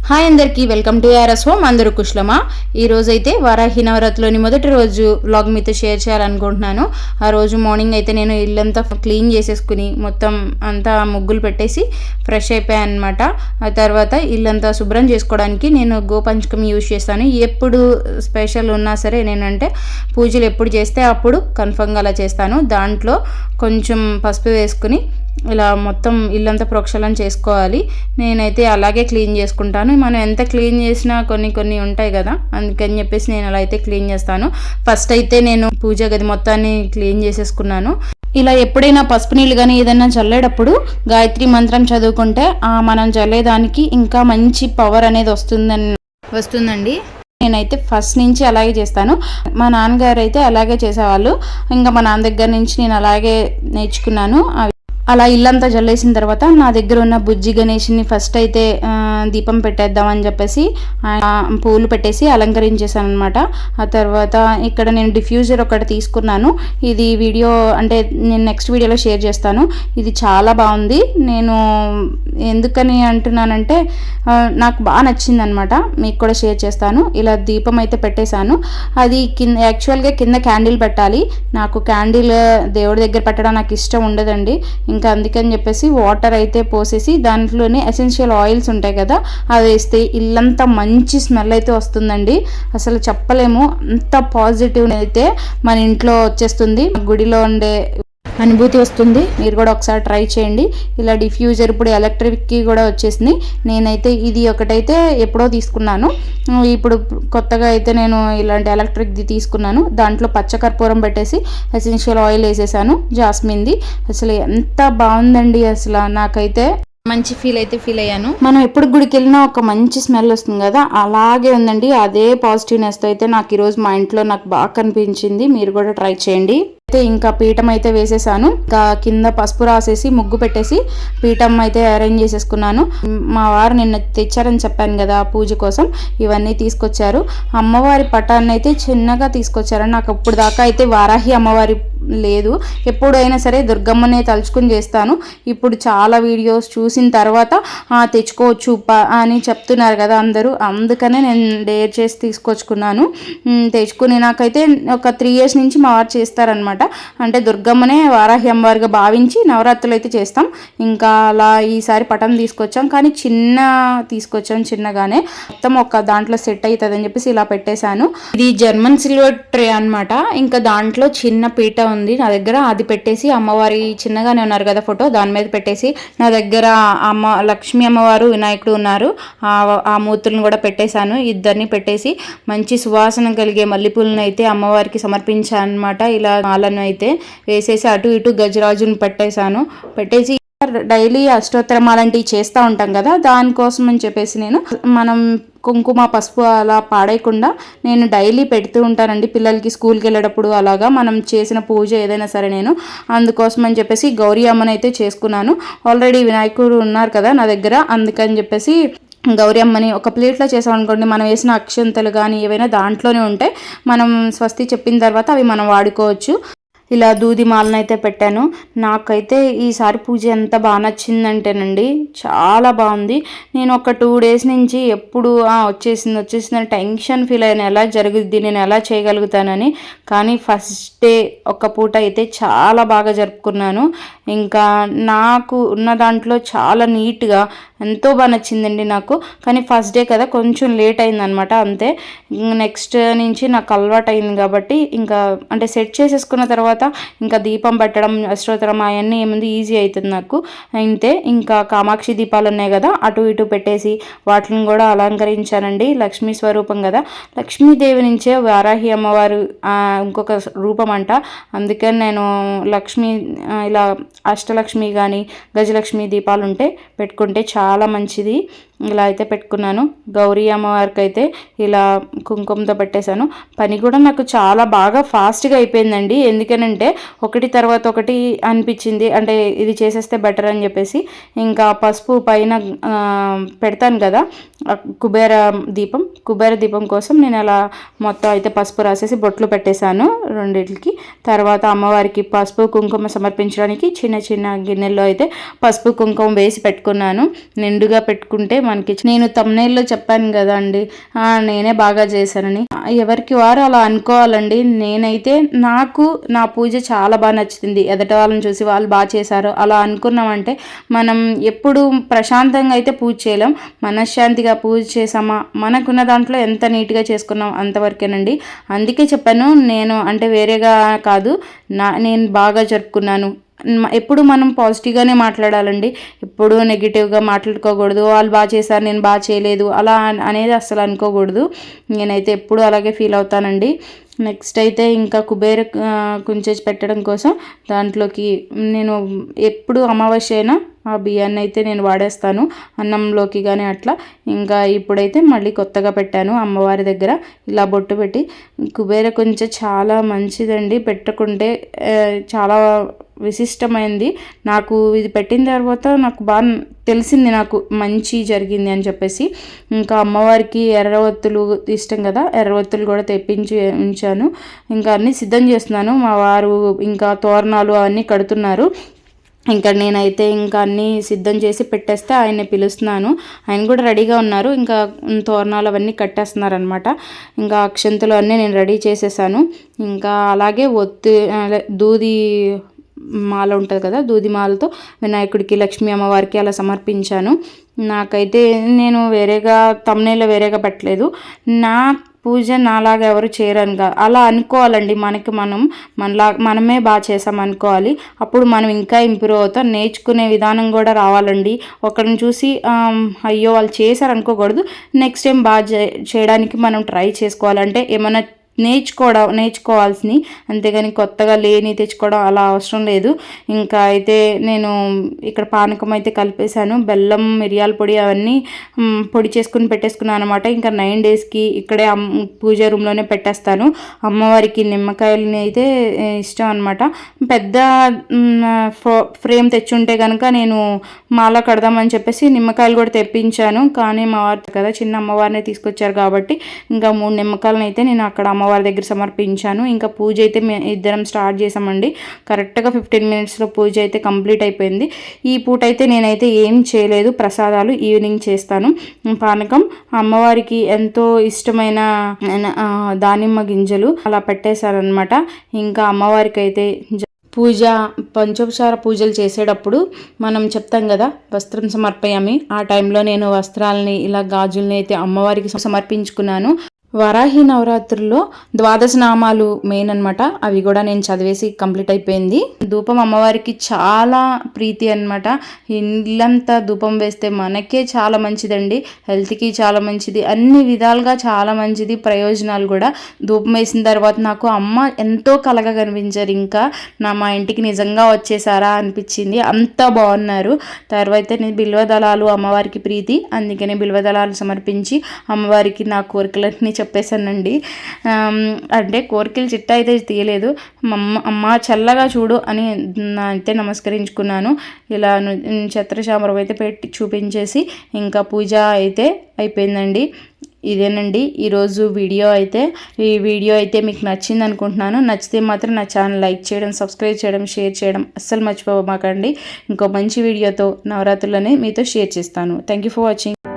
Hi అందరికీ welcome to RS home. అందరూ కుశలమా? ఈ రోజు అయితే వారాహి నవరాత్రిలోని మొదటి రోజు వ్లాగ్ మీతో షేర్ చేయాలనుకుంటున్నాను. ఆ రోజు మార్నింగ్ అయితే నేను ఇల్లంతా క్లీన్ చేసేసుకుని మొత్తం అంతా ముగ్గులు పెట్టేసి ఫ్రెష్ అయిపోయాను అనమాట. ఆ తర్వాత ఇల్లంతా శుభ్రం చేసుకోవడానికి నేను గోపంచకం యూజ్ చేస్తాను. ఎప్పుడు స్పెషల్ ఉన్నా సరే నేనంటే పూజలు ఎప్పుడు చేస్తే అప్పుడు కన్ఫర్మ్గా అలా చేస్తాను. దాంట్లో కొంచెం పసుపు వేసుకుని ఇలా మొత్తం ఇల్లంతా ప్రోక్షాళన చేసుకోవాలి. నేనైతే అలాగే క్లీన్ చేసుకుంటాను. మనం ఎంత క్లీన్ చేసినా కొన్ని ఉంటాయి కదా, అందుకని చెప్పేసి నేను అలా అయితే క్లీన్ చేస్తాను. ఫస్ట్ అయితే నేను పూజ గది మొత్తాన్ని క్లీన్ చేసేసుకున్నాను. ఇలా ఎప్పుడైనా పసుపు నీళ్ళు కానీ ఏదైనా చల్లేటప్పుడు గాయత్రి మంత్రం చదువుకుంటే మనం చల్లేదానికి ఇంకా మంచి పవర్ అనేది వస్తుందండి. నేనైతే ఫస్ట్ నుంచి అలాగే చేస్తాను. మా నాన్నగారు అయితే అలాగే చేసేవాళ్ళు. ఇంకా మా నాన్న దగ్గర నుంచి నేను అలాగే నేర్చుకున్నాను. అలా ఇల్లంతా జల్లేసిన తర్వాత నా దగ్గర ఉన్న బుజ్జి గణేష్ని ఫస్ట్ అయితే దీపం పెట్టేద్దామని చెప్పేసి పూలు పెట్టేసి అలంకరించేసాను అనమాట. ఆ తర్వాత ఇక్కడ నేను డిఫ్యూజర్ ఒకటి తీసుకున్నాను. ఇది వీడియో అంటే నేను నెక్స్ట్ వీడియోలో షేర్ చేస్తాను. ఇది చాలా బాగుంది. నేను ఎందుకని అంటున్నానంటే నాకు బాగా నచ్చింది అనమాట. మీకు కూడా షేర్ చేస్తాను. ఇలా దీపం అయితే పెట్టేశాను. అది యాక్చువల్గా కింద క్యాండిల్ పెట్టాలి. నాకు క్యాండిల్ దేవుడి దగ్గర పెట్టడం నాకు ఇష్టం ఉండదండి. ఇంకా అందుకని చెప్పేసి వాటర్ అయితే పోసేసి దాంట్లోనే ఎసెన్షియల్ ఆయిల్స్ ఉంటాయి కదా, అవి వేస్తే ఇల్లంతా మంచి స్మెల్ అయితే వస్తుందండి. అసలు చెప్పలేము, అంత పాజిటివ్ అయితే మన ఇంట్లో వచ్చేస్తుంది. గుడిలో ఉండే అనుభూతి వస్తుంది. మీరు కూడా ఒకసారి ట్రై చేయండి. ఇలా డిఫ్యూజర్ ఇప్పుడు ఎలక్ట్రిక్కి కూడా వచ్చేసింది. నేనైతే ఇది ఒకటైతే ఎప్పుడో తీసుకున్నాను. ఇప్పుడు కొత్తగా అయితే నేను ఇలాంటి ఎలక్ట్రిక్ది తీసుకున్నాను. దాంట్లో పచ్చకర్పూరం పెట్టేసి ఎసెన్షియల్ ఆయిల్ వేసేసాను, జాస్మిన్ది. అసలు ఎంత బాగుందండి. అసలు నాకైతే మంచి ఫీల్ అయ్యాను. మనం ఎప్పుడు గుడికి వెళ్ళినా ఒక మంచి స్మెల్ వస్తుంది కదా, అలాగే ఉందండి. అదే పాజిటివ్నెస్తో అయితే నాకు ఈరోజు మా ఇంట్లో నాకు బాగా కనిపించింది. మీరు కూడా ట్రై చేయండి. అయితే ఇంకా పీఠం అయితే వేసేసాను. ఇంకా కింద పసుపు రాసేసి ముగ్గు పెట్టేసి పీఠం అయితే అరేంజ్ చేసేసుకున్నాను. మా వారు నిన్న తెచ్చారని చెప్పాను కదా పూజ కోసం, ఇవన్నీ తీసుకొచ్చారు. అమ్మవారి పటాన్ని అయితే చిన్నగా తీసుకొచ్చారు. నాకు ఇప్పుడు దాకా అయితే వారాహి అమ్మవారి లేదు. ఎప్పుడైనా సరే దుర్గమ్మనే తలుచుకుని చేస్తాను. ఇప్పుడు చాలా వీడియోస్ చూసిన తర్వాత తెచ్చుకోవచ్చు అని చెప్తున్నారు కదా అందరూ, అందుకనే నేను డేర్ చేసి తీసుకొచ్చుకున్నాను. తెచ్చుకుని నాకైతే ఒక 3 years నుంచి మా వారు చేస్తారనమాట. అంటే దుర్గమ్మనే వారాహి అమ్మవారిగా భావించి నవరాత్రులు అయితే చేస్తాం. ఇంకా అలా ఈసారి పటం తీసుకొచ్చాం, కానీ చిన్నగానే మొత్తం ఒక దాంట్లో సెట్ అవుతుంది అని చెప్పేసి ఇలా పెట్టేశాను. ఇది జర్మన్ సిల్వర్ ట్రే అనమాట. ఇంకా దాంట్లో చిన్న పీట ఉంది నా దగ్గర, అది పెట్టేసి అమ్మవారి చిన్నగానే ఉన్నారు కదా ఫోటో, దాని మీద పెట్టేసి నా దగ్గర లక్ష్మీ అమ్మవారు వినాయకుడు ఉన్నారు, ఆ మూర్తులను కూడా పెట్టేశాను. ఇద్దరిని పెట్టేసి మంచి సువాసన కలిగే మల్లెపూలను అయితే అమ్మవారికి సమర్పించాను అనమాట. ఇలా మాలను అయితే వేసేసి అటు ఇటు గజరాజును పెట్టేసి డైలీ అష్టోత్తరం అలాంటివి చేస్తూ ఉంటాం కదా, దానికోసం అని చెప్పేసి మనం కుంకుమ పసుపు అలా పాడేయకుండా నేను డైలీ పెడుతూ ఉంటానండి పిల్లలకి స్కూల్కి వెళ్ళేటప్పుడు. అలాగా మనం చేసిన పూజ ఏదైనా సరే నేను అందుకోసం అని చెప్పేసి గౌరీ అమ్మని అయితే చేసుకున్నాను. ఆల్రెడీ వినాయకుడు ఉన్నారు కదా నా దగ్గర, అందుకని చెప్పేసి గౌరీ అమ్మని ఒక ప్లేట్లో చేసామనుకోండి, మనం వేసిన అక్షంతలు కానీ ఏవైనా దాంట్లోనే ఉంటే మనం స్వస్తి చెప్పిన తర్వాత అవి మనం వాడుకోవచ్చు. ఇలా దూది మాలను అయితే పెట్టాను. నాకైతే ఈసారి పూజ ఎంత బాగా నచ్చిందంటేనండి, చాలా బాగుంది. నేను ఒక 2 days నుంచి ఎప్పుడు వచ్చేసింది టెన్షన్ ఫీల్ అయ్యాను, ఎలా జరుగుద్ది, నేను ఎలా చేయగలుగుతానని. కానీ ఫస్ట్ డే ఒక పూట అయితే చాలా బాగా జరుపుకున్నాను. ఇంకా నాకు ఉన్న దాంట్లో చాలా నీట్గా ఎంతో బాగా నచ్చిందండి నాకు. కానీ ఫస్ట్ డే కదా కొంచెం లేట్ అయిందనమాట, అంతే. నెక్స్ట్ నుంచి నాకు అలవాటు అయింది కాబట్టి ఇంకా అంటే సెట్ చేసేసుకున్న తర్వాత ఇంకా దీపం పెట్టడం అష్టోత్తరం అవన్నీ ఏముంది ఈజీ అవుతుంది నాకు, అంతే. ఇంకా కామాక్షి దీపాలు ఉన్నాయి కదా, అటు ఇటు పెట్టేసి వాటిని కూడా అలంకరించానండి. లక్ష్మీ స్వరూపం కదా, లక్ష్మీదేవి నుంచే వారాహి అమ్మవారు ఇంకొక రూపం అంట. అందుకని నేను లక్ష్మీ ఇలా అష్టలక్ష్మి కానీ గజలక్ష్మి దీపాలు ఉంటే పెట్టుకుంటే చాలా మంచిది. ఇలా అయితే పెట్టుకున్నాను. గౌరీ అమ్మవారికి అయితే ఇలా కుంకుమతో పెట్టేశాను. పని కూడా నాకు చాలా బాగా ఫాస్ట్గా అయిపోయిందండి. ఎందుకనంటే ఒకటి తర్వాత ఒకటి అనిపించింది, అంటే ఇది చేసేస్తే బెటర్ అని చెప్పేసి. ఇంకా పసుపు పైన పెడతాను కదా కుబేర దీపం కోసం నేను అలా మొత్తం అయితే పసుపు రాసేసి బొట్లు పెట్టేశాను రెండింటికి. తర్వాత అమ్మవారికి పసుపు కుంకుమ సమర్పించడానికి చిన్న చిన్న గిన్నెల్లో అయితే పసుపు కుంకుమ వేసి పెట్టుకున్నాను. నిండుగా పెట్టుకుంటే మనకి నేను thumbnail లో చెప్పాను కదా అండి, నేనే బాగా చేశానని. ఎవరికి వారు అలా అనుకోవాలండి. నేనైతే నాకు నా పూజ చాలా బాగా నచ్చుతుంది. ఎదట వాళ్ళని చూసి వాళ్ళు బాగా చేశారు అలా అనుకున్నామంటే మనం ఎప్పుడు ప్రశాంతంగా అయితే పూజ చేయలేం. మనశ్శాంతిగా పూజ చేసామా, మనకున్న దాంట్లో ఎంత నీట్గా చేసుకున్నాం అంతవరకేనండి. అందుకే చెప్పాను, నేను అంటే వేరేగా కాదు, నేను బాగా జరుపుకున్నాను. ఎప్పుడు మనం పాజిటివ్గానే మాట్లాడాలండి, ఎప్పుడు నెగిటివ్గా మాట్లాడుకోకూడదు. వాళ్ళు బాగా చేశారు నేను బాగా చేయలేదు అలా అనేది అస్సలు అనుకోకూడదు. నేనైతే ఎప్పుడు అలాగే ఫీల్ అవుతానండి. నెక్స్ట్ అయితే ఇంకా కుబేర కుంచె పెట్టడం కోసం దాంట్లోకి నేను ఎప్పుడు అమావాస్య అయినా ఆ బియ్యాన్ని అయితే నేను వాడేస్తాను అన్నంలోకి కానీ అట్లా. ఇంకా ఇప్పుడైతే మళ్ళీ కొత్తగా పెట్టాను అమ్మవారి దగ్గర ఇలా బొట్టు పెట్టి. కుబేర కుంచె చాలా మంచిదండి, పెట్టుకుంటే చాలా విశిష్టమైంది. నాకు ఇది పెట్టిన తర్వాత నాకు బాగా తెలిసింది, నాకు మంచి జరిగింది అని చెప్పేసి. ఇంకా అమ్మవారికి ఎర్రవత్తులు ఇష్టం కదా, ఎర్రవత్తులు కూడా తెప్పించి ఉంచాను. ఇంకా అన్నీ సిద్ధం చేస్తున్నాను. మా వారు ఇంకా తోరణాలు అవన్నీ కడుతున్నారు. ఇంకా నేనైతే ఇంకా అన్నీ సిద్ధం చేసి పెట్టేస్తే ఆయన్ని పిలుస్తున్నాను. ఆయన కూడా రెడీగా ఉన్నారు. ఇంకా తోరణాలు అవన్నీ కట్టేస్తున్నారు అనమాట. ఇంకా అక్షంతలు అన్నీ నేను రెడీ చేసేసాను. ఇంకా అలాగే దూది మాల ఉంటుంది కదా, దూది మాలతో వినాయకుడికి లక్ష్మీ అమ్మవారికి అలా సమర్పించాను. నాకైతే నేను వేరేగా thumbnail వేరేగా పెట్టలేదు. నా పూజ నాలాగా ఎవరు చేయరనిగా అలా అనుకోవాలండి. మనమే బాగా చేసాం అనుకోవాలి. అప్పుడు మనం ఇంకా ఇంప్రూవ్ అవుతాం. నేర్చుకునే విధానం కూడా రావాలండి. ఒకరిని చూసి అయ్యో వాళ్ళు చేశారు అనుకోకూడదు. నెక్స్ట్ టైం బాగా చేయడానికి మనం ట్రై చేసుకోవాలంటే ఏమైనా నేర్చుకోవాల్సినవి, అంతేగాని కొత్తగా లేని తెచ్చుకోవడం అలా అవసరం లేదు. ఇంకా అయితే నేను ఇక్కడ పానకం అయితే కలిపేశాను. బెల్లం, మిరియాల పొడి అవన్నీ పొడి చేసుకుని పెట్టేసుకున్నాను అనమాట. ఇంకా 9 daysకి ఇక్కడే పూజ రూమ్లోనే పెట్టేస్తాను. అమ్మవారికి నిమ్మకాయలని అయితే ఇష్టం అనమాట. పెద్ద ఫ్రేమ్ తెచ్చుంటే కనుక నేను మాల కడదామని చెప్పేసి నిమ్మకాయలు కూడా తెప్పించాను. కానీ మా వారు కదా చిన్న అమ్మవారిని తీసుకొచ్చారు కాబట్టి ఇంకా 3 నిమ్మకాయలను అయితే నేను అక్కడ అమ్మవారి దగ్గర సమర్పించాను. ఇంకా పూజ అయితే ఇద్దరం స్టార్ట్ చేసామండి. కరెక్ట్గా 15 minutesలో పూజ అయితే కంప్లీట్ అయిపోయింది. ఈ పూట అయితే నేనైతే ఏం చేయలేదు, ప్రసాదాలు ఈవినింగ్ చేస్తాను. పానకం అమ్మవారికి ఎంతో ఇష్టమైన దానిమ్మ గింజలు అలా పెట్టేశారనమాట. ఇంకా అమ్మవారికి అయితే పూజ పంచోపచార పూజలు చేసేటప్పుడు మనం చెప్తాం కదా వస్త్రం సమర్పయామి, ఆ టైంలో నేను వస్త్రాలని ఇలా గాజుల్ని అయితే అమ్మవారికి సమర్పించుకున్నాను. వరాహి నవరాత్రుల్లో 12 నామాలు మెయిన్ అనమాట. అవి కూడా నేను చదివేసి కంప్లీట్ అయిపోయింది. ధూపం అమ్మవారికి చాలా ప్రీతి అనమాట. ఇల్లంతా ధూపం వేస్తే మనకే చాలా మంచిదండి, హెల్త్కి చాలా మంచిది, అన్ని విధాలుగా చాలా మంచిది, ప్రయోజనాలు కూడా. ధూపం వేసిన తర్వాత నాకు అమ్మ ఎంతో కలగా కనిపించారు. ఇంకా మా ఇంటికి నిజంగా వచ్చేసారా అనిపించింది, అంత బాగున్నారు. తర్వాత నేను బిల్వదళాలు అమ్మవారికి ప్రీతి, అందుకనే బిల్వదళాలు సమర్పించి అమ్మవారికి నా కోరికలన్నీ చెప్పేశానండి. అంటే కోరికలు చిట్ట అయితే తీయలేదు. అమ్మ చల్లగా చూడు అని అయితే నమస్కరించుకున్నాను. ఇలా ఛత్రచామరం అయితే పెట్టి చూపించేసి ఇంకా పూజ అయితే అయిపోయిందండి. ఇదేనండి ఈరోజు వీడియో అయితే. ఈ వీడియో అయితే మీకు నచ్చింది అనుకుంటున్నాను. నచ్చితే మాత్రం నా ఛానల్ లైక్ చేయడం, సబ్స్క్రైబ్ చేయడం, షేర్ చేయడం అస్సలు మర్చిపోమాకండి. ఇంకో మంచి వీడియోతో నవరాత్రులనే మీతో షేర్ చేస్తాను. Thank you for watching.